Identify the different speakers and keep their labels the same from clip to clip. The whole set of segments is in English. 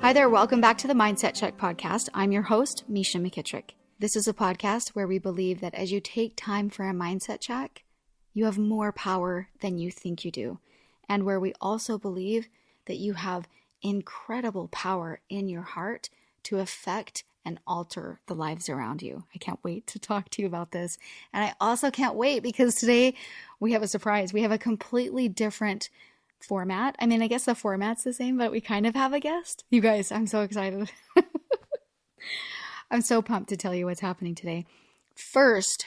Speaker 1: Hi there, welcome back to the Mindset Check podcast. I'm your host, Misha McKittrick. This is a podcast where we believe that as you take time for a mindset check, you have more power than you think you do. And where we also believe that you have incredible power in your heart to affect and alter the lives around you. I can't wait to talk to you about this. And I also can't wait because today we have a surprise. We have a completely different format. I mean, I guess the format's the same, but we kind of have a guest. You guys, I'm so excited. I'm so pumped to tell you what's happening today. First,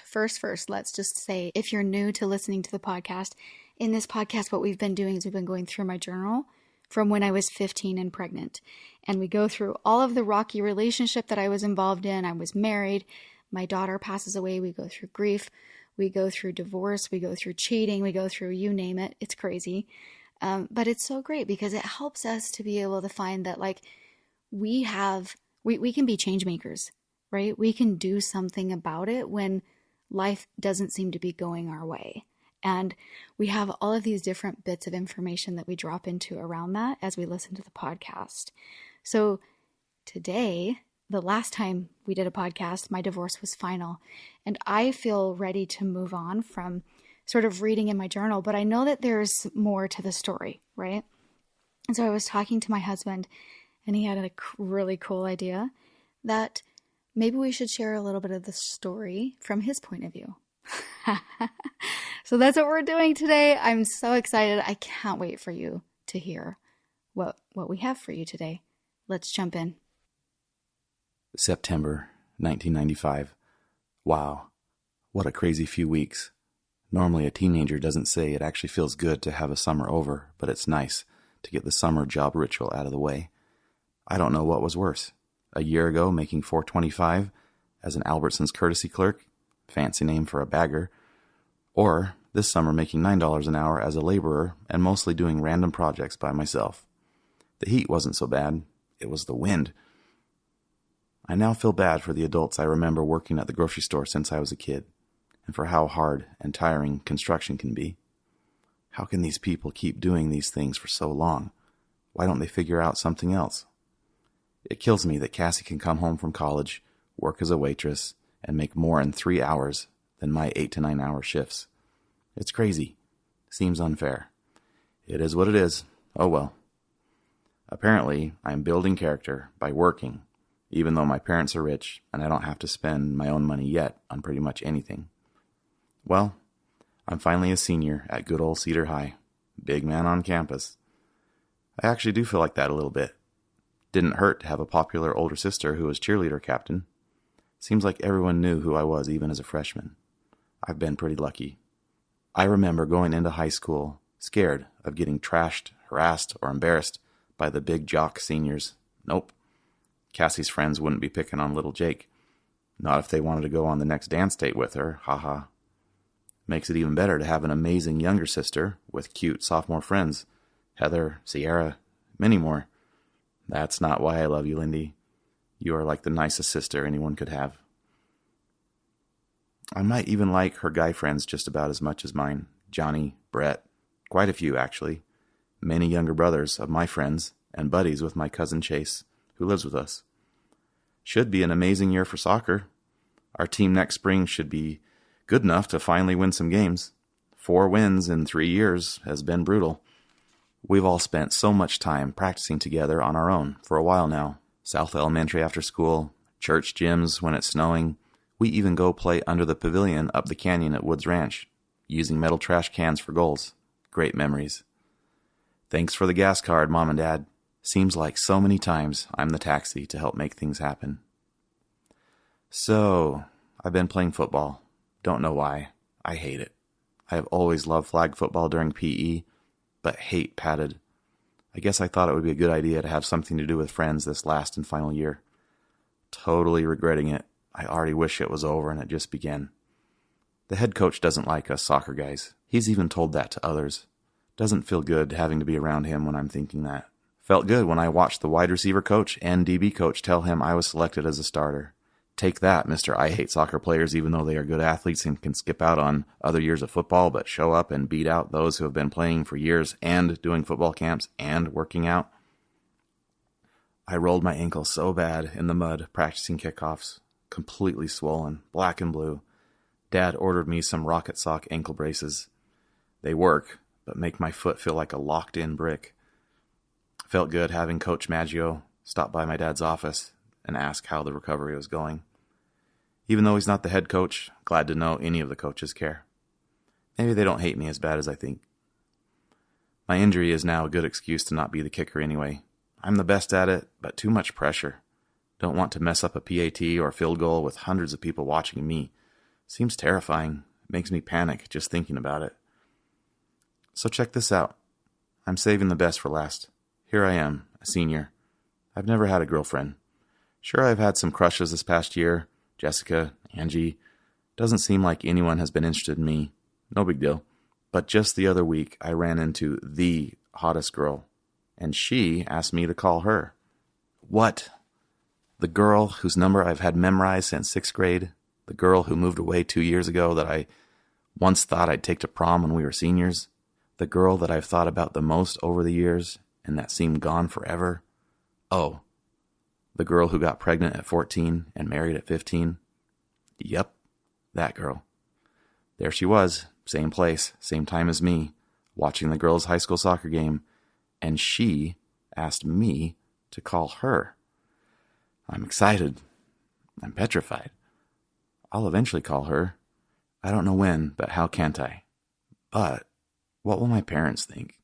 Speaker 1: let's just say, if you're new to listening to the podcast, in this podcast, what we've been doing is we've been going through my journal from when I was 15 and pregnant. And we go through all of the rocky relationship that I was involved in. I was married. My daughter passes away. We go through grief. We go through divorce. We go through cheating. We go through you name it. It's crazy. But it's so great because it helps us to be able to find that like we can be change makers, right? We can do something about it when life doesn't seem to be going our way. And we have all of these different bits of information that we drop into around that as we listen to the podcast. So today, the last time we did a podcast, my divorce was final. And I feel ready to move on from sort of reading in my journal, but I know that there's more to the story, right? And so I was talking to my husband and he had a really cool idea that maybe we should share a little bit of the story from his point of view. So that's what we're doing today. I'm so excited. I can't wait for you to hear what we have for you today. Let's jump in.
Speaker 2: September 1995. Wow, what a crazy few weeks. Normally a teenager doesn't say it actually feels good to have a summer over, but it's nice to get the summer job ritual out of the way. I don't know what was worse. A year ago making $4.25 as an Albertsons courtesy clerk, fancy name for a bagger, or this summer making $9 an hour as a laborer and mostly doing random projects by myself. The heat wasn't so bad, it was the wind. I now feel bad for the adults I remember working at the grocery store since I was a kid, and for how hard and tiring construction can be. How can these people keep doing these things for so long? Why don't they figure out something else? It kills me that Cassie can come home from college, work as a waitress, and make more in 3 hours than my 8 to 9 hour shifts. It's crazy. Seems unfair. It is what it is. Oh well. Apparently, I'm building character by working, even though my parents are rich and I don't have to spend my own money yet on pretty much anything. Well, I'm finally a senior at good old Cedar High. Big man on campus. I actually do feel like that a little bit. Didn't hurt to have a popular older sister who was cheerleader captain. Seems like everyone knew who I was even as a freshman. I've been pretty lucky. I remember going into high school scared of getting trashed, harassed, or embarrassed by the big jock seniors. Nope. Cassie's friends wouldn't be picking on little Jake. Not if they wanted to go on the next dance date with her, haha. Makes it even better to have an amazing younger sister with cute sophomore friends. Heather, Sierra, many more. That's not why I love you, Lindy. You are like the nicest sister anyone could have. I might even like her guy friends just about as much as mine. Johnny, Brett, quite a few actually. Many younger brothers of my friends and buddies with my cousin Chase, who lives with us. Should be an amazing year for soccer. Our team next spring should be good enough to finally win some games. 4 wins in 3 years has been brutal. We've all spent so much time practicing together on our own for a while now. South Elementary after school, church gyms when it's snowing. We even go play under the pavilion up the canyon at Woods Ranch, using metal trash cans for goals. Great memories. Thanks for the gas card, Mom and Dad. Seems like so many times I'm the taxi to help make things happen. So, I've been playing football. Don't know why. I hate it. I have always loved flag football during PE, but hate padded. I guess I thought it would be a good idea to have something to do with friends this last and final year. Totally regretting it. I already wish it was over and it just began. The head coach doesn't like us soccer guys. He's even told that to others. Doesn't feel good having to be around him when I'm thinking that. Felt good when I watched the wide receiver coach and DB coach tell him I was selected as a starter. Take that, Mr. I hate soccer players even though they are good athletes and can skip out on other years of football but show up and beat out those who have been playing for years and doing football camps and working out. I rolled my ankle so bad in the mud practicing kickoffs, completely swollen, black and blue. Dad ordered me some rocket sock ankle braces. They work, but make my foot feel like a locked-in brick. Felt good having Coach Maggio stop by my dad's office and ask how the recovery was going. Even though he's not the head coach, glad to know any of the coaches care. Maybe they don't hate me as bad as I think. My injury is now a good excuse to not be the kicker anyway. I'm the best at it, but too much pressure. Don't want to mess up a PAT or field goal with hundreds of people watching me. Seems terrifying. Makes me panic just thinking about it. So check this out. I'm saving the best for last. Here I am, a senior. I've never had a girlfriend. Sure, I've had some crushes this past year. Jessica, Angie. Doesn't seem like anyone has been interested in me. No big deal. But just the other week, I ran into the hottest girl, and she asked me to call her. What? The girl whose number I've had memorized since 6th grade? The girl who moved away 2 years ago that I once thought I'd take to prom when we were seniors? The girl that I've thought about the most over the years and that seemed gone forever? Oh, the girl who got pregnant at 14 and married at 15? Yep, that girl. There she was, same place, same time as me, watching the girls' high school soccer game, and she asked me to call her. I'm excited. I'm petrified. I'll eventually call her. I don't know when, but how can't I? But what will my parents think?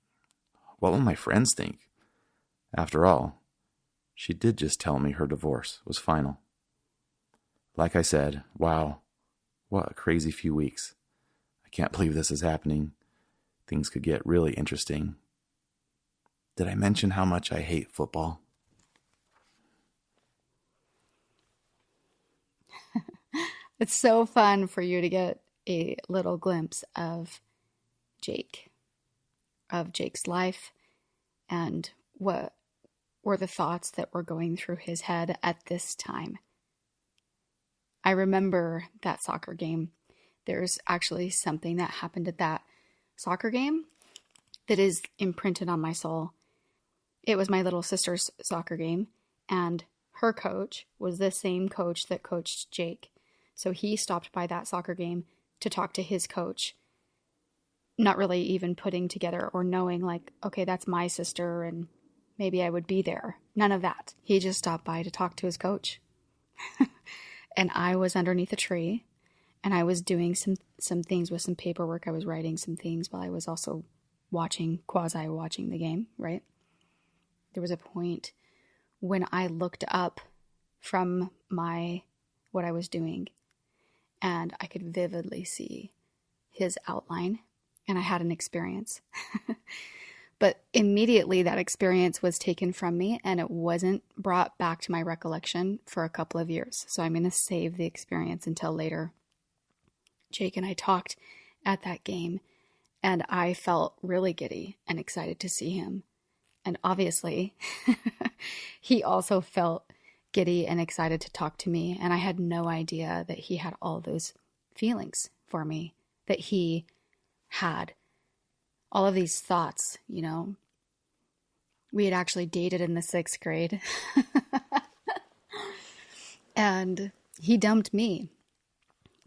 Speaker 2: What will my friends think? After all, she did just tell me her divorce was final. Like I said, wow, what a crazy few weeks. I can't believe this is happening. Things could get really interesting. Did I mention how much I hate football?
Speaker 1: It's so fun for you to get a little glimpse of Jake, of Jake's life, and what were the thoughts that were going through his head at this time. I remember that soccer game. There's actually something that happened at that soccer game that is imprinted on my soul. It was my little sister's soccer game, and her coach was the same coach that coached Jake. So he stopped by that soccer game to talk to his coach, not really even putting together or knowing like, okay, that's my sister and maybe I would be there. None of that. He just stopped by to talk to his coach. And I was underneath a tree and I was doing some things with some paperwork. I was writing some things while I was also quasi-watching the game, right? There was a point when I looked up from what I was doing, and I could vividly see his outline, and I had an experience. But immediately that experience was taken from me, and it wasn't brought back to my recollection for a couple of years. So I'm going to save the experience until later. Jake and I talked at that game, and I felt really giddy and excited to see him. And obviously, he also felt giddy and excited to talk to me. And I had no idea that he had all those feelings for me, that he had all of these thoughts, you know. We had actually dated in the 6th grade. And he dumped me.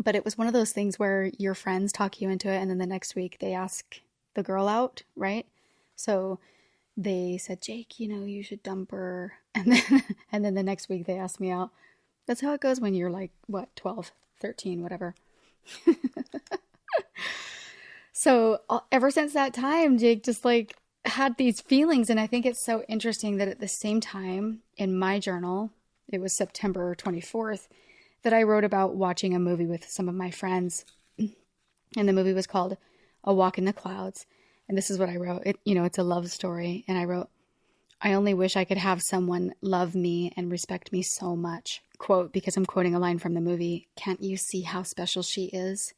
Speaker 1: But it was one of those things where your friends talk you into it, and then the next week they ask the girl out, right? So they said, Jake, you know, you should dump her. And then the next week they asked me out. That's how it goes when you're like, 12, 13, whatever. So ever since that time, Jake just like had these feelings. And I think it's so interesting that at the same time in my journal, it was September 24th, that I wrote about watching a movie with some of my friends. And the movie was called A Walk in the Clouds. And this is what I wrote. It's a love story. And I wrote, I only wish I could have someone love me and respect me so much. Quote, because I'm quoting a line from the movie, can't you see how special she is?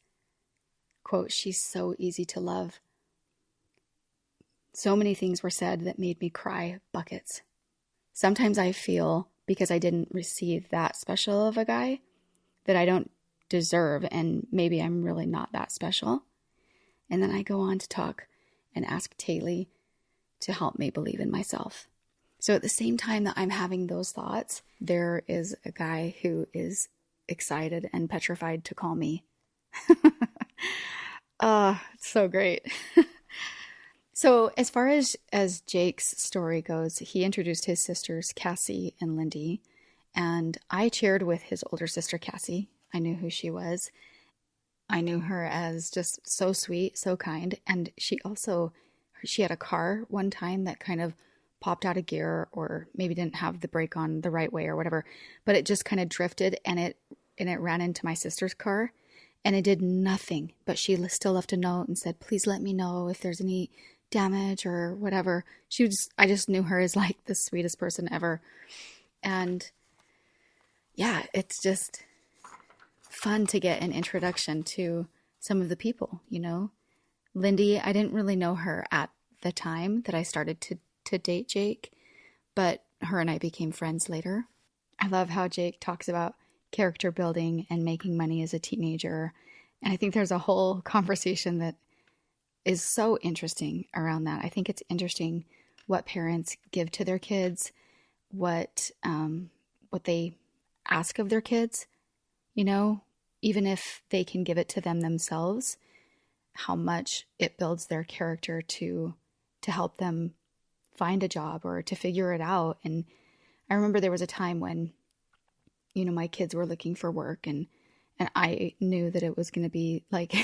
Speaker 1: Quote, she's so easy to love. So many things were said that made me cry buckets. Sometimes I feel, because I didn't receive that special of a guy, that I don't deserve, and maybe I'm really not that special. And then I go on to talk and ask Taylor to help me believe in myself. So at the same time that I'm having those thoughts, there is a guy who is excited and petrified to call me. It's so great. So as far as Jake's story goes, he introduced his sisters, Cassie and Lindy, and I cheered with his older sister, Cassie. I knew who she was. I knew her as just so sweet, so kind. And she had a car one time that kind of popped out of gear, or maybe didn't have the brake on the right way or whatever, but it just kind of drifted and it ran into my sister's car, and it did nothing, but she still left a note and said, please let me know if there's any damage or whatever. I just knew her as like the sweetest person ever. And yeah, it's just fun to get an introduction to some of the people, Lindy, I didn't really know her at the time that I started to date Jake, but her and I became friends later. I love how Jake talks about character building and making money as a teenager. And I think there's a whole conversation that is so interesting around that. I think it's interesting what parents give to their kids, what they ask of their kids, even if they can give it to them themselves, how much it builds their character to help them find a job or to figure it out. And I remember there was a time when, my kids were looking for work, and I knew that it was going to be like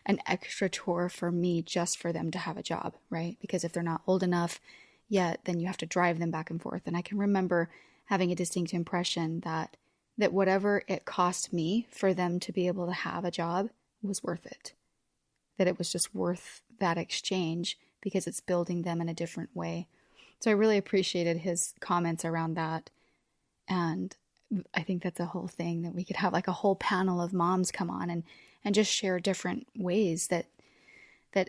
Speaker 1: an extra chore for me just for them to have a job, right? Because if they're not old enough yet, then you have to drive them back and forth. And I can remember having a distinct impression that whatever it cost me for them to be able to have a job was worth it. That it was just worth that exchange because it's building them in a different way. So I really appreciated his comments around that. And I think that's a whole thing that we could have like a whole panel of moms come on and just share different ways that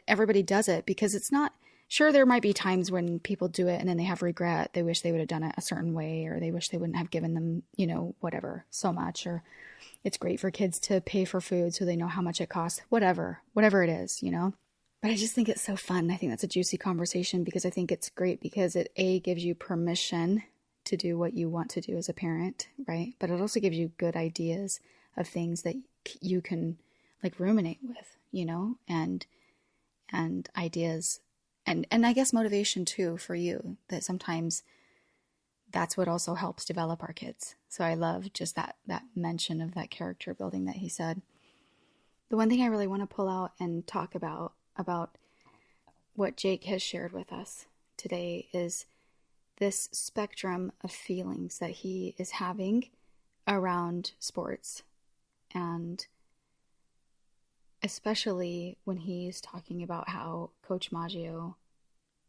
Speaker 1: everybody does it, because it's not, sure, there might be times when people do it and then they have regret. They wish they would have done it a certain way, or they wish they wouldn't have given them, whatever, so much, or it's great for kids to pay for food so they know how much it costs, whatever it is, But I just think it's so fun. I think that's a juicy conversation, because I think it's great because it gives you permission to do what you want to do as a parent, right? But it also gives you good ideas of things that you can like ruminate with, and ideas and I guess motivation too for you, that sometimes that's what also helps develop our kids. So I love just that mention of that character building that he said. The one thing I really want to pull out and talk about what Jake has shared with us today is this spectrum of feelings that he is having around sports, and especially when he's talking about how Coach Maggio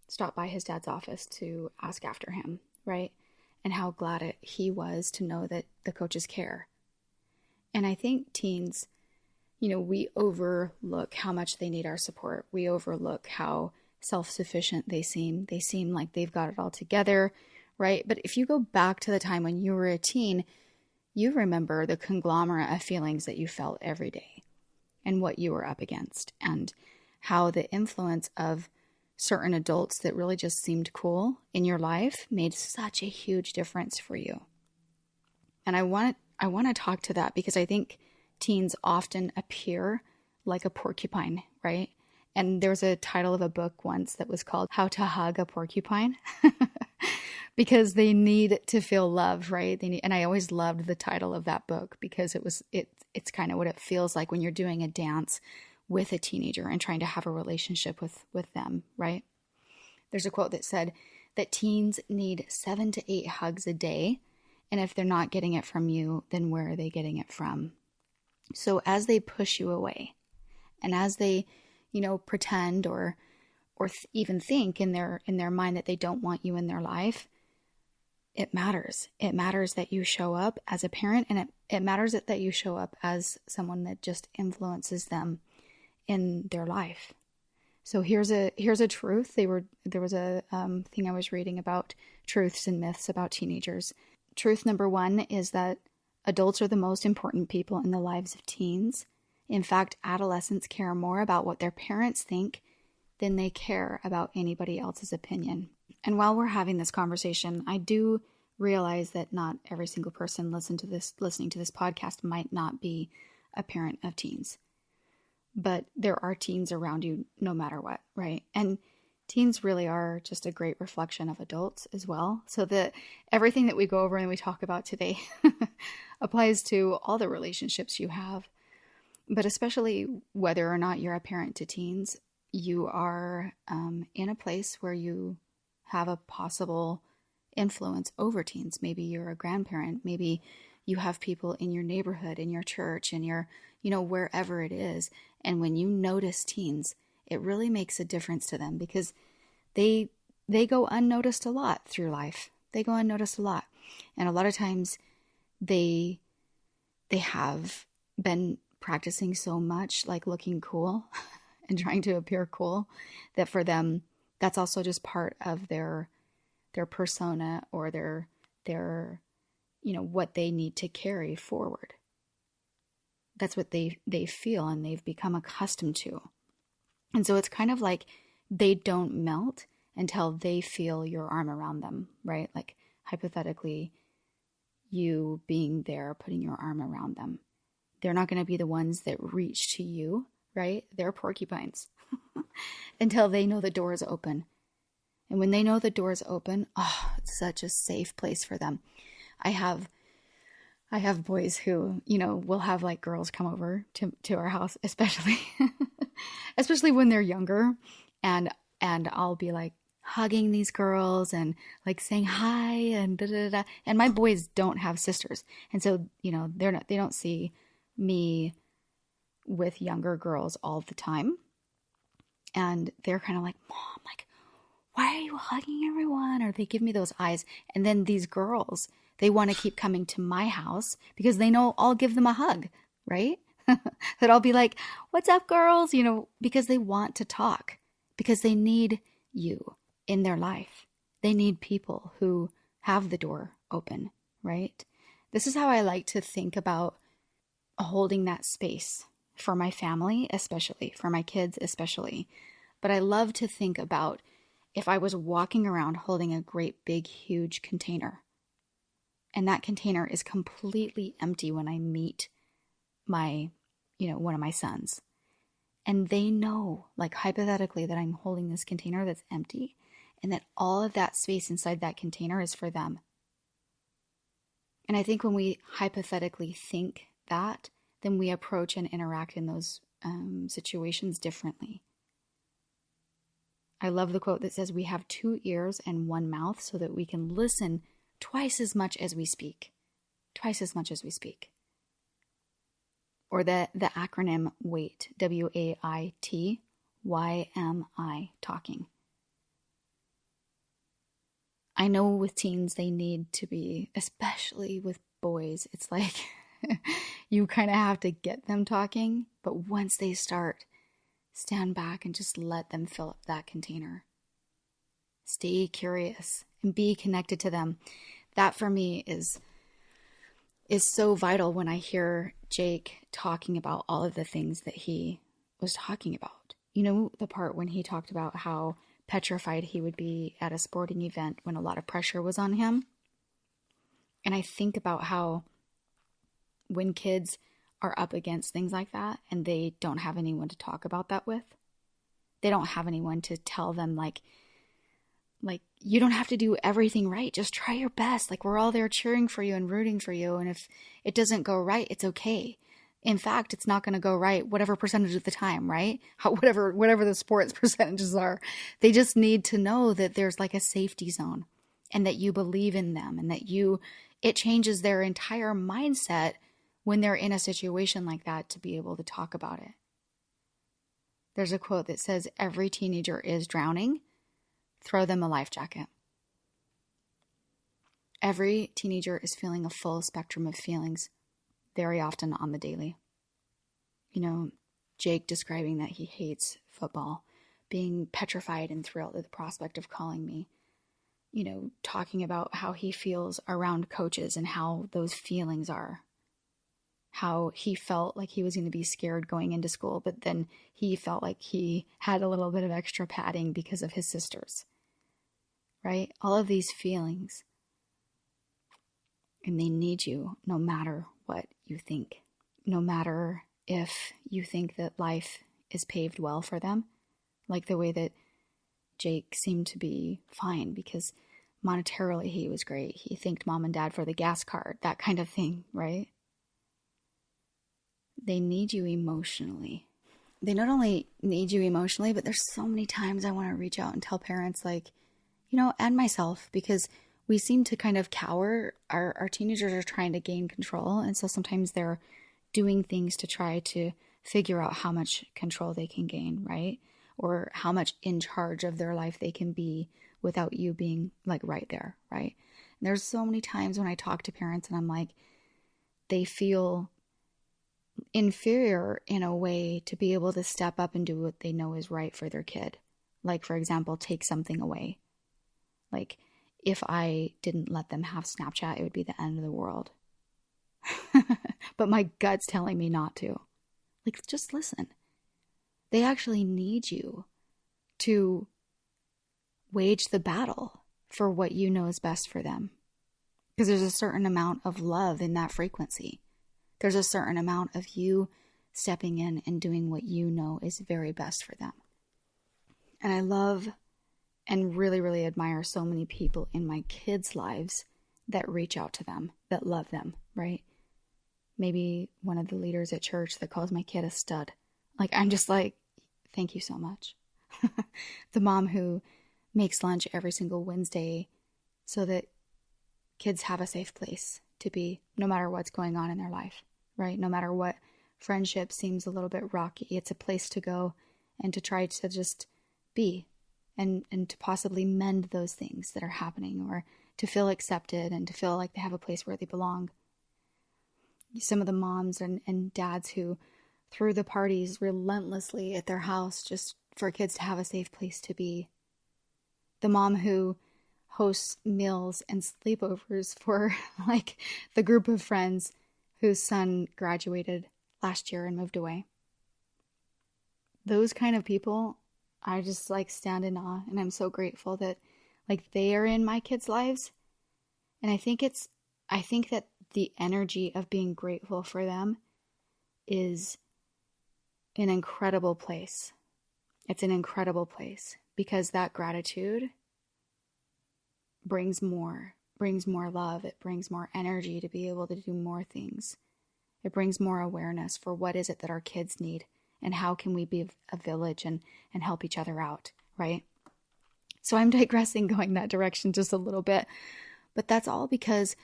Speaker 1: stopped by his dad's office to ask after him, right? And how glad he was to know that the coaches care. And I think teens, we overlook how much they need our support. We overlook how self-sufficient they seem. They seem like they've got it all together, right? But if you go back to the time when you were a teen, you remember the conglomerate of feelings that you felt every day and what you were up against, and how the influence of certain adults that really just seemed cool in your life made such a huge difference for you. And I want to talk to that, because I think teens often appear like a porcupine, right? And there was a title of a book once that was called How to Hug a Porcupine, because they need to feel love, right? And I always loved the title of that book, because it's kind of what it feels like when you're doing a dance with a teenager and trying to have a relationship with them, right? There's a quote that said that teens need 7 to 8 hugs a day. And if they're not getting it from you, then where are they getting it from? So as they push you away, and as they, pretend or even think in their mind that they don't want you in their life, it matters. It matters that you show up as a parent, and it matters that you show up as someone that just influences them in their life. So here's a truth. There was a thing I was reading about truths and myths about teenagers. Truth number 1 is that adults are the most important people in the lives of teens. In fact, adolescents care more about what their parents think than they care about anybody else's opinion. And while we're having this conversation, I do realize that not every single person listening to this podcast might not be a parent of teens. But there are teens around you no matter what, right? And teens really are just a great reflection of adults as well. So that everything that we go over and we talk about today applies to all the relationships you have. But especially whether or not you're a parent to teens, you are in a place where you have a possible influence over teens. Maybe you're a grandparent. Maybe you have people in your neighborhood, in your church, in your, wherever it is. And when you notice teens, it really makes a difference to them because they go unnoticed a lot through life. They go unnoticed a lot. And a lot of times they have been practicing so much, like looking cool and trying to appear cool, that for them, that's also just part of their persona or their what they need to carry forward. That's what they feel and they've become accustomed to. And so it's kind of like they don't melt until they feel your arm around them, right? Like hypothetically, you being there, putting your arm around them. They're not going to be the ones that reach to you, right? They're porcupines until they know the door is open. And when they know the door is open, it's such a safe place for them. I have boys who, will have like girls come over to our house, especially when they're younger, and I'll be like hugging these girls and like saying hi and da da da. And my boys don't have sisters, and so they don't see me with younger girls all the time, and they're kind of like, Mom, like, why are you hugging everyone? Or they give me those eyes, and then these girls, they want to keep coming to my house because they know I'll give them a hug, right? That I'll be like, what's up, girls? Because they want to talk, because they need you in their life. They need people who have the door open, right? This is how I like to think about holding that space for my family, especially for my kids, especially. But I love to think about if I was walking around holding a great big huge container, and that container is completely empty when I meet my, one of my sons, and they know, like hypothetically, that I'm holding this container that's empty, and that all of that space inside that container is for them. And I think when we hypothetically think that, then we approach and interact in those situations differently. I love the quote that says, we have 2 ears and 1 mouth so that we can listen twice as much as we speak. Twice as much as we speak. Or the acronym WAIT, WAIT, why am I talking? I know with teens, they need to be, especially with boys, it's like you kind of have to get them talking. But once they start, stand back and just let them fill up that container. Stay curious and be connected to them. That for me is so vital when I hear Jake talking about all of the things that he was talking about. The part when he talked about how petrified he would be at a sporting event when a lot of pressure was on him. And I think about how when kids are up against things like that and they don't have anyone to talk about that with, they don't have anyone to tell them like you don't have to do everything right, just try your best, like we're all there cheering for you and rooting for you, and if it doesn't go right, it's okay. In fact, it's not going to go right whatever percentage of the time, right? Whatever the sports percentages are. They just need to know that there's like a safety zone and that you believe in them, and that it changes their entire mindset when they're in a situation like that to be able to talk about it. There's a quote that says, every teenager is drowning. Throw them a life jacket. Every teenager is feeling a full spectrum of feelings very often on the daily. Jake describing that he hates football, being petrified and thrilled at the prospect of calling me, talking about how he feels around coaches and how those feelings are. How he felt like he was going to be scared going into school, but then he felt like he had a little bit of extra padding because of his sisters, right? All of these feelings. And they need you no matter what you think. No matter if you think that life is paved well for them, like the way that Jake seemed to be fine because monetarily he was great. He thanked mom and dad for the gas card, that kind of thing, right? They need you emotionally. They not only need you emotionally, but there's so many times I want to reach out and tell parents, like, and myself, because we seem to kind of cower. Our teenagers are trying to gain control. And so sometimes they're doing things to try to figure out how much control they can gain, right? Or how much in charge of their life they can be without you being like right there, right? And there's so many times when I talk to parents and I'm like, they feel inferior in a way to be able to step up and do what they know is right for their kid. Like, for example, take something away. Like, if I didn't let them have Snapchat, it would be the end of the world. But my gut's telling me not to. Like, just listen. They actually need you to wage the battle for what you know is best for them. Because there's a certain amount of love in that frequency. There's a certain amount of you stepping in and doing what you know is very best for them. And I love and really, really admire so many people in my kids' lives that reach out to them, that love them, right? Maybe one of the leaders at church that calls my kid a stud. Like, I'm just like, thank you so much. The mom who makes lunch every single Wednesday so that kids have a safe place to be, no matter what's going on in their life, right? No matter what friendship seems a little bit rocky, it's a place to go and to try to just be and to possibly mend those things that are happening, or to feel accepted and to feel like they have a place where they belong. Some of the moms and dads who threw the parties relentlessly at their house just for kids to have a safe place to be. The mom who hosts meals and sleepovers for like the group of friends whose son graduated last year and moved away. Those kind of people, I just like stand in awe, and I'm so grateful that like they are in my kids' lives. And I think that the energy of being grateful for them is an incredible place. It's an incredible place because that gratitude brings more love. It brings more energy to be able to do more things. It brings more awareness for what is it that our kids need and how can we be a village and help each other out, right? So I'm digressing going that direction just a little bit, but that's all because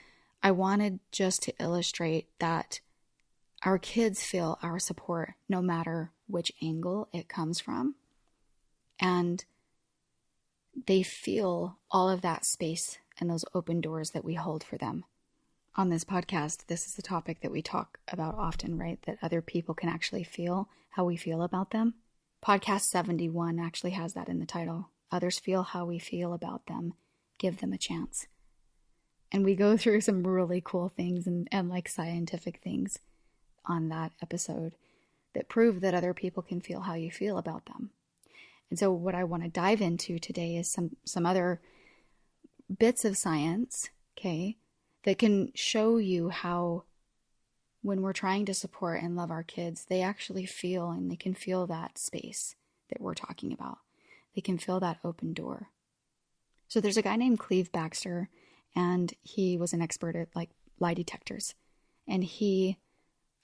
Speaker 1: I wanted just to illustrate that our kids feel our support no matter which angle it comes from. And they feel all of that space and those open doors that we hold for them. On this podcast, this is a topic that we talk about often, right? That other people can actually feel how we feel about them. Podcast 71 actually has that in the title. Others feel how we feel about them. Give them a chance. And we go through some really cool things and like scientific things on that episode that prove that other people can feel how you feel about them. And so what I want to dive into today is some other bits of science, okay, that can show you how when we're trying to support and love our kids, they actually feel, and they can feel that space that we're talking about. They can feel that open door. So there's a guy named Cleve Baxter, and he was an expert at like lie detectors. And he,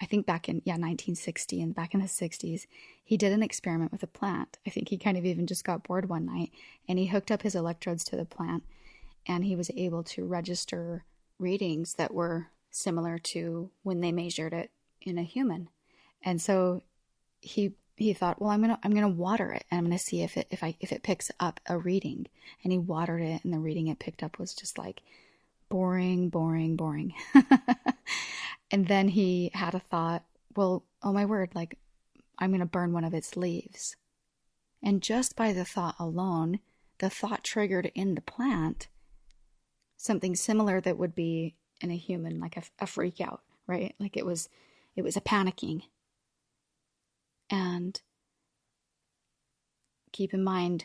Speaker 1: I think back in 1960 and back in the 60s, he did an experiment with a plant. I think he kind of even just got bored one night, and he hooked up his electrodes to the plant, and he was able to register readings that were similar to when they measured it in a human. And so he thought, well, I'm gonna water it, and I'm gonna see if it picks up a reading. And he watered it, and the reading it picked up was just like boring. And then he had a thought, well, oh my word, like I'm gonna burn one of its leaves. And just by the thought alone, the thought triggered in the plant something similar that would be in a human, like a freak out, right? Like it was a panicking. And keep in mind,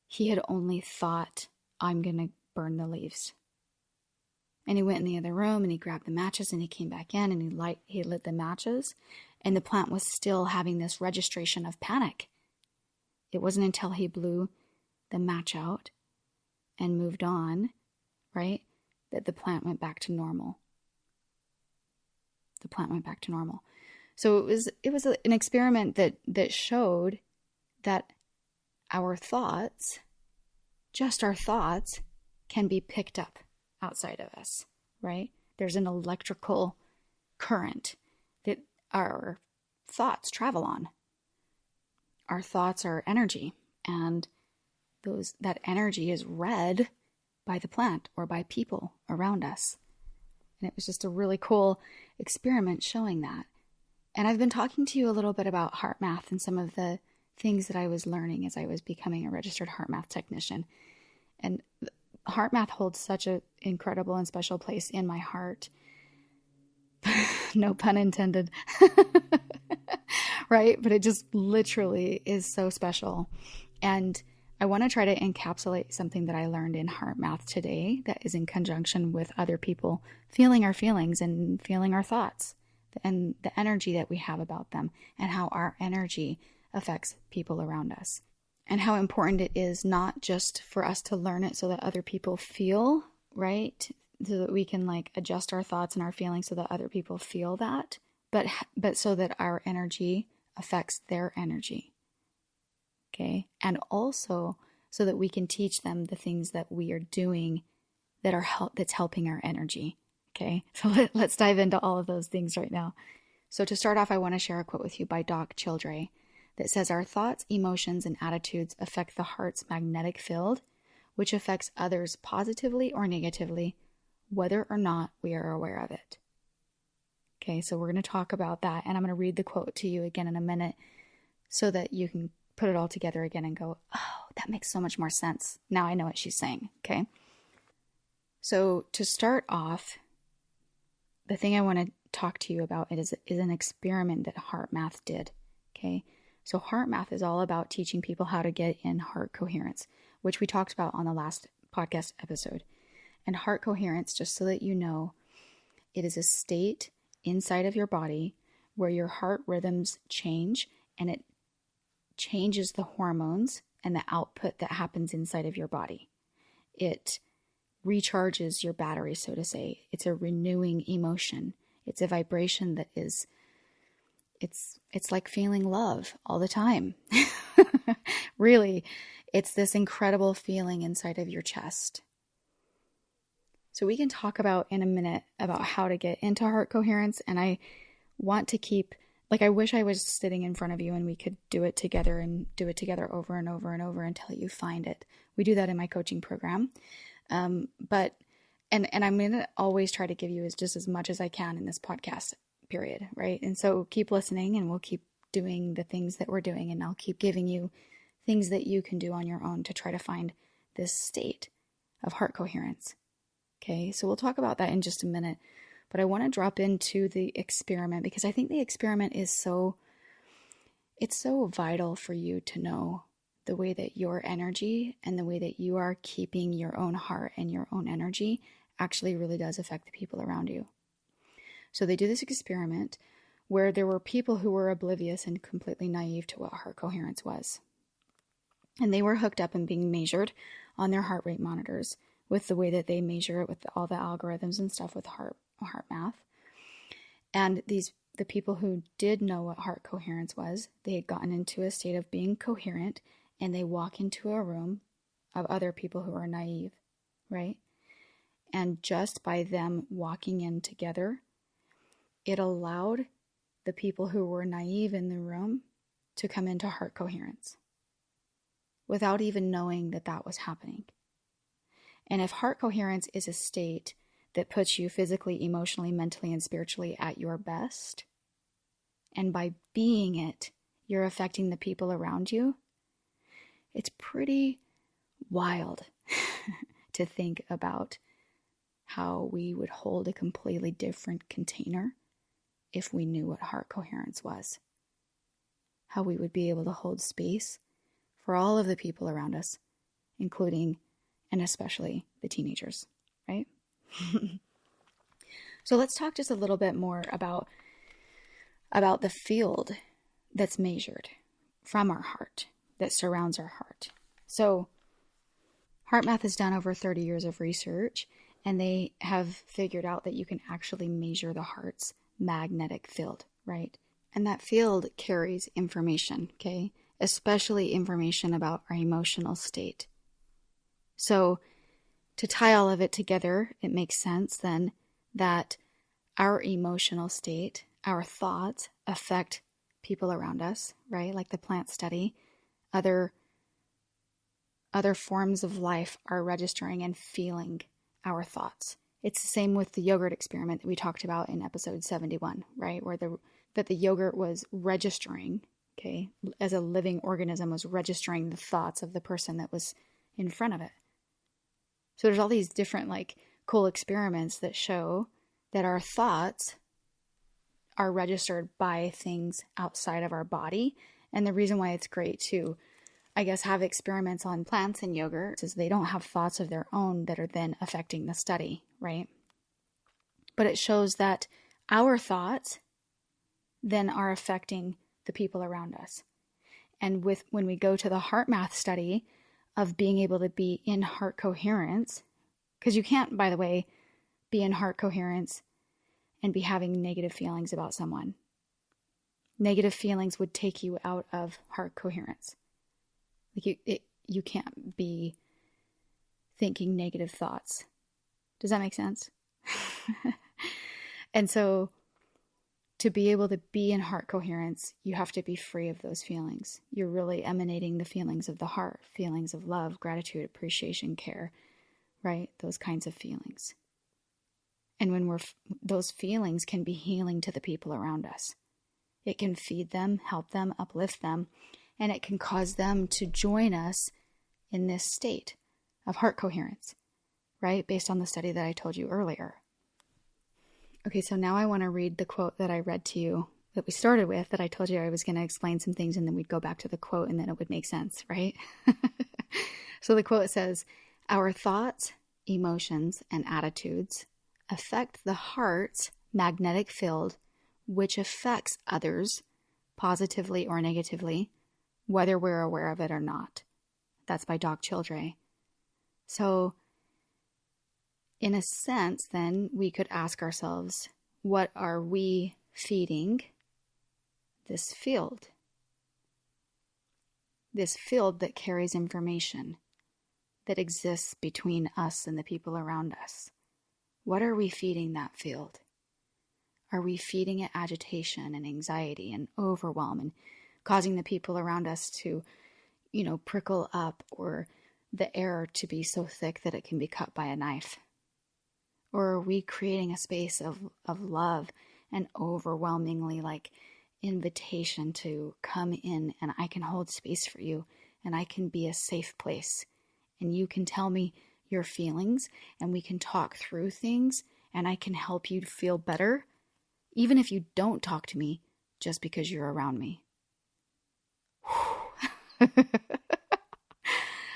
Speaker 1: he had only thought I'm going to burn the leaves. And he went in the other room and he grabbed the matches and he came back in and he lit the matches, and the plant was still having this registration of panic. It wasn't until he blew the match out and moved on, right, that the plant went back to normal. The plant went back to normal. So it was an experiment that showed that our thoughts, just our thoughts, can be picked up outside of us, right? There's an electrical current that our thoughts travel on. Our thoughts are energy, and that energy is read by the plant or by people around us. And it was just a really cool experiment showing that. And I've been talking to you a little bit about heart math and some of the things that I was learning as I was becoming a registered heart math technician. And heart math holds such an incredible and special place in my heart. No pun intended. Right? But it just literally is so special. And I want to try to encapsulate something that I learned in heart math today that is in conjunction with other people feeling our feelings and feeling our thoughts and the energy that we have about them, and how our energy affects people around us, and how important it is not just for us to learn it so that other people feel, right? So that we can like adjust our thoughts and our feelings so that other people feel that, but so that our energy affects their energy. Okay. And also so that we can teach them the things that we are doing that's helping our energy. Okay. So let's dive into all of those things right now. So to start off, I want to share a quote with you by Doc Childre that says, "Our thoughts, emotions, and attitudes affect the heart's magnetic field, which affects others positively or negatively, whether or not we are aware of it." Okay. So we're going to talk about that. And I'm going to read the quote to you again in a minute so that you can put it all together again and go, oh, that makes so much more sense. Now I know what she's saying. Okay. So to start off, the thing I want to talk to you about is an experiment that heart math did. Okay. So heart math is all about teaching people how to get in heart coherence, which we talked about on the last podcast episode. And heart coherence, just so that you know, it is a state inside of your body where your heart rhythms change, and it changes the hormones and the output that happens inside of your body. It recharges your battery, so to say. It's a renewing emotion. It's a vibration that is, it's like feeling love all the time. Really, it's this incredible feeling inside of your chest. So we can talk about in a minute about how to get into heart coherence. And I want to keep, like, I wish I was sitting in front of you and we could do it together and do it together over and over and over until you find it. We do that in my coaching program. But I'm going to always try to give you just as much as I can in this podcast period. Right. And so keep listening and we'll keep doing the things that we're doing, and I'll keep giving you things that you can do on your own to try to find this state of heart coherence. Okay. So we'll talk about that in just a minute, but I want to drop into the experiment because I think the experiment is it's so vital for you to know the way that your energy and the way that you are keeping your own heart and your own energy actually really does affect the people around you. So they do this experiment where there were people who were oblivious and completely naive to what heart coherence was. And they were hooked up and being measured on their heart rate monitors with the way that they measure it with all the algorithms and stuff with heart math. And the people who did know what heart coherence was, they had gotten into a state of being coherent, and they walk into a room of other people who are naive, right? And just by them walking in together, it allowed the people who were naive in the room to come into heart coherence without even knowing that that was happening. And if heart coherence is a state that puts you physically, emotionally, mentally, and spiritually at your best, and by being it, you're affecting the people around you, it's pretty wild to think about how we would hold a completely different container if we knew what heart coherence was. How we would be able to hold space for all of the people around us, including and especially the teenagers, right? So let's talk just a little bit more about the field that's measured from our heart, that surrounds our heart. So HeartMath has done over 30 years of research, and they have figured out that you can actually measure the heart's magnetic field, right? And that field carries information, okay? Especially information about our emotional state. So to tie all of it together, it makes sense then that our emotional state, our thoughts affect people around us, right? Like the plant study, other forms of life are registering and feeling our thoughts. It's the same with the yogurt experiment that we talked about in episode 71, right? Where the yogurt was registering, okay, as a living organism, was registering the thoughts of the person that was in front of it. So there's all these different cool experiments that show that our thoughts are registered by things outside of our body. And the reason why it's great to, I guess, have experiments on plants and yogurt is they don't have thoughts of their own that are then affecting the study, right? But it shows that our thoughts then are affecting the people around us. And when we go to the HeartMath study of being able to be in heart coherence, because you can't, by the way, be in heart coherence and be having negative feelings about someone. Negative feelings would take you out of heart coherence. You can't be thinking negative thoughts. Does that make sense? And so to be able to be in heart coherence, you have to be free of those feelings. You're really emanating the feelings of the heart, feelings of love, gratitude, appreciation, care, right? Those kinds of feelings. And when those feelings can be healing to the people around us. It can feed them, help them, uplift them, and it can cause them to join us in this state of heart coherence, right? Based on the study that I told you earlier. Okay, so now I want to read the quote that I read to you that we started with, that I told you I was going to explain some things and then we'd go back to the quote and then it would make sense, right? So the quote says, "Our thoughts, emotions, and attitudes affect the heart's magnetic field, which affects others positively or negatively, whether we're aware of it or not." That's by Doc Childre. So in a sense, then, we could ask ourselves, what are we feeding this field? This field that carries information that exists between us and the people around us. What are we feeding that field? Are we feeding it agitation and anxiety and overwhelm and causing the people around us to, prickle up, or the air to be so thick that it can be cut by a knife? Or are we creating a space of love and overwhelmingly invitation to come in, and I can hold space for you, and I can be a safe place, and you can tell me your feelings, and we can talk through things, and I can help you feel better, even if you don't talk to me, just because you're around me.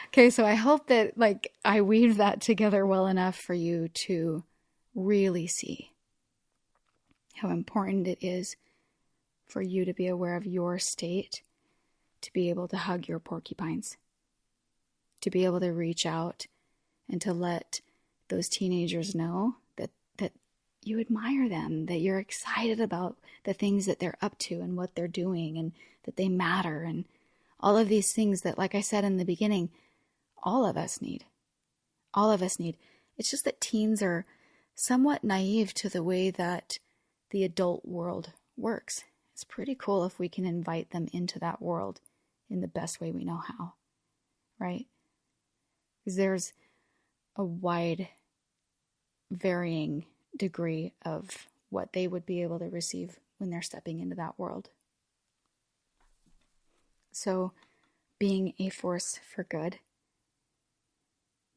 Speaker 1: Okay, so I hope that I weave that together well enough for you to really see how important it is for you to be aware of your state, to be able to hug your porcupines, to be able to reach out and to let those teenagers know that you admire them, that you're excited about the things that they're up to and what they're doing, and that they matter, and all of these things that, like I said in the beginning, all of us need. All of us need. It's just that teens are somewhat naive to the way that the adult world works. It's pretty cool if we can invite them into that world in the best way we know how, right? Because there's a wide, varying degree of what they would be able to receive when they're stepping into that world. So, being a force for good,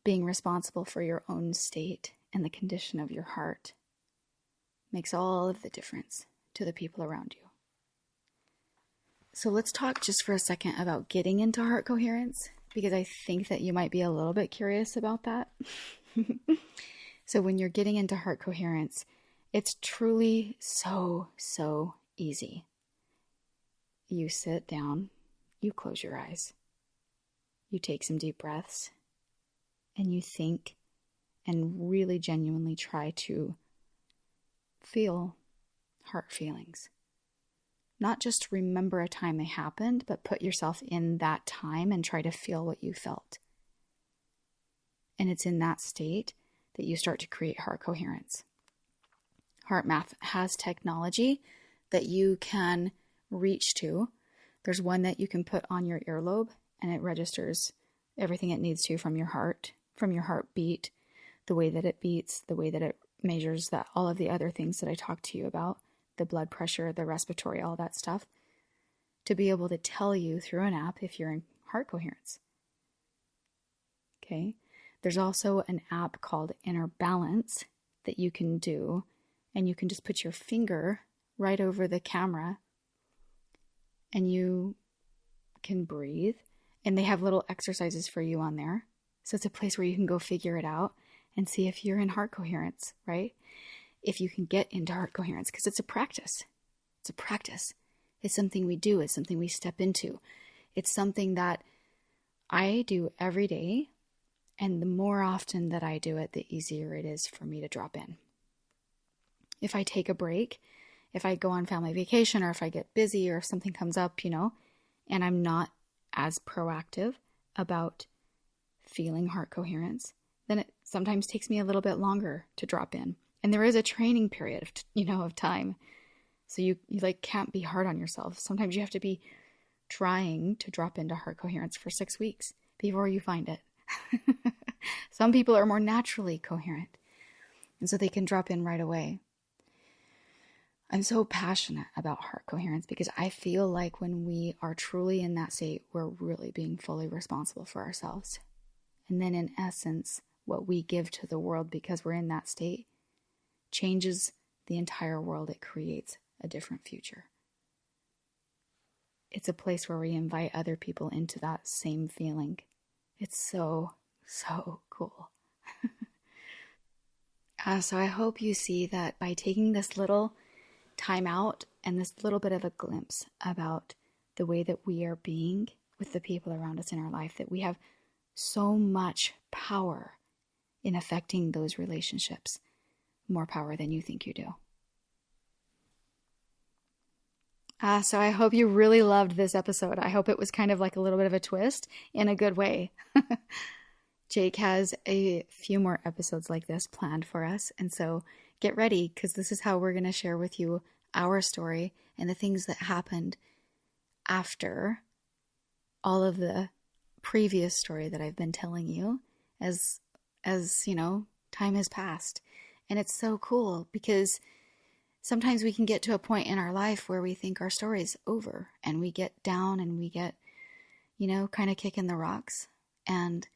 Speaker 1: being responsible for your own state and the condition of your heart, makes all of the difference to the people around you. So let's talk just for a second about getting into heart coherence because I think that you might be a little bit curious about that. So when you're getting into heart coherence, it's truly so easy. You sit down, you close your eyes, you take some deep breaths, and you think and really genuinely try to feel heart feelings. Not just remember a time they happened, but put yourself in that time and try to feel what you felt. And it's in that state that you start to create heart coherence. HeartMath has technology that you can reach to. There's one that you can put on your earlobe, and it registers everything it needs to from your heart, from your heartbeat, the way that it beats, the way that it measures that, all of the other things that I talked to you about, the blood pressure, the respiratory, all that stuff, to be able to tell you through an app if you're in heart coherence. Okay. There's also an app called Inner Balance that you can do, and you can just put your finger right over the camera and you can breathe, and they have little exercises for you on there. So it's a place where you can go figure it out and see if you're in heart coherence, right? If you can get into heart coherence, because it's a practice. It's a practice. It's something we do. It's something we step into. It's something that I do every day. And the more often that I do it, the easier it is for me to drop in. If I take a break, if I go on family vacation, or if I get busy, or if something comes up, and I'm not as proactive about feeling heart coherence, then it sometimes takes me a little bit longer to drop in. And there is a training period of time. So you can't be hard on yourself. Sometimes you have to be trying to drop into heart coherence for 6 weeks before you find it. Some people are more naturally coherent, and so they can drop in right away. I'm so passionate about heart coherence because I feel like when we are truly in that state, we're really being fully responsible for ourselves. And then in essence, what we give to the world because we're in that state changes the entire world. It creates a different future. It's a place where we invite other people into that same feeling. It's so cool. So I hope you see that by taking this little time out and this little bit of a glimpse about the way that we are being with the people around us in our life, that we have so much power in affecting those relationships, more power than you think you do. So I hope you really loved this episode. I hope it was kind of like a little bit of a twist in a good way. Jake has a few more episodes like this planned for us. And so get ready, because this is how we're going to share with you our story and the things that happened after all of the previous story that I've been telling you as time has passed. And it's so cool because sometimes we can get to a point in our life where we think our story's over and we get down and we get, kind of kicking the rocks. And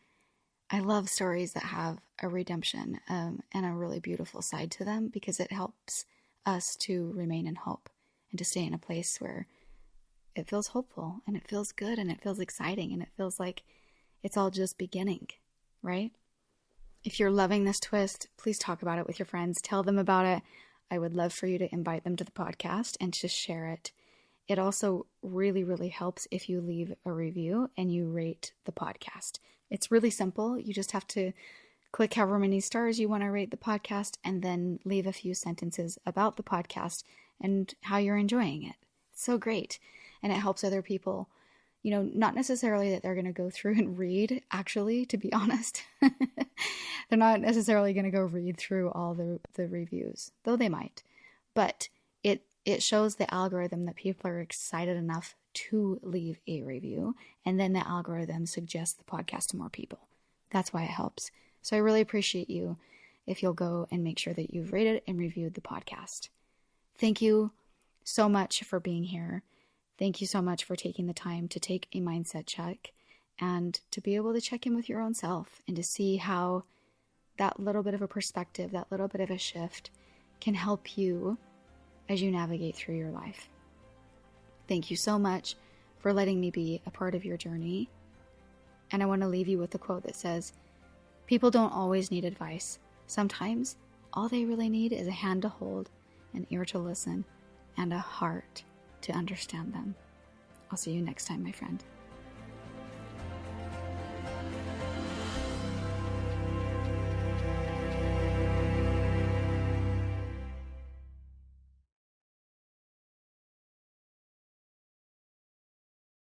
Speaker 1: I love stories that have a redemption and a really beautiful side to them, because it helps us to remain in hope and to stay in a place where it feels hopeful and it feels good and it feels exciting and it feels like it's all just beginning, right? If you're loving this twist, please talk about it with your friends. Tell them about it. I would love for you to invite them to the podcast and to share it. It also really, really helps if you leave a review and you rate the podcast. It's really simple. You just have to click however many stars you want to rate the podcast and then leave a few sentences about the podcast and how you're enjoying it. It's so great. And it helps other people, not necessarily that they're going to go through and read, actually, to be honest. They're not necessarily going to go read through all the reviews, though they might. But it shows the algorithm that people are excited enough to leave a review, and then the algorithm suggests the podcast to more people. That's why it helps. So I really appreciate you if you'll go and make sure that you've rated and reviewed the podcast. Thank you so much for being here. Thank you so much for taking the time to take a mindset check and to be able to check in with your own self and to see how that little bit of a perspective, that little bit of a shift can help you as you navigate through your life. Thank you so much for letting me be a part of your journey. And I want to leave you with a quote that says, people don't always need advice. Sometimes all they really need is a hand to hold, an ear to listen, and a heart to understand them. I'll see you next time, my friend.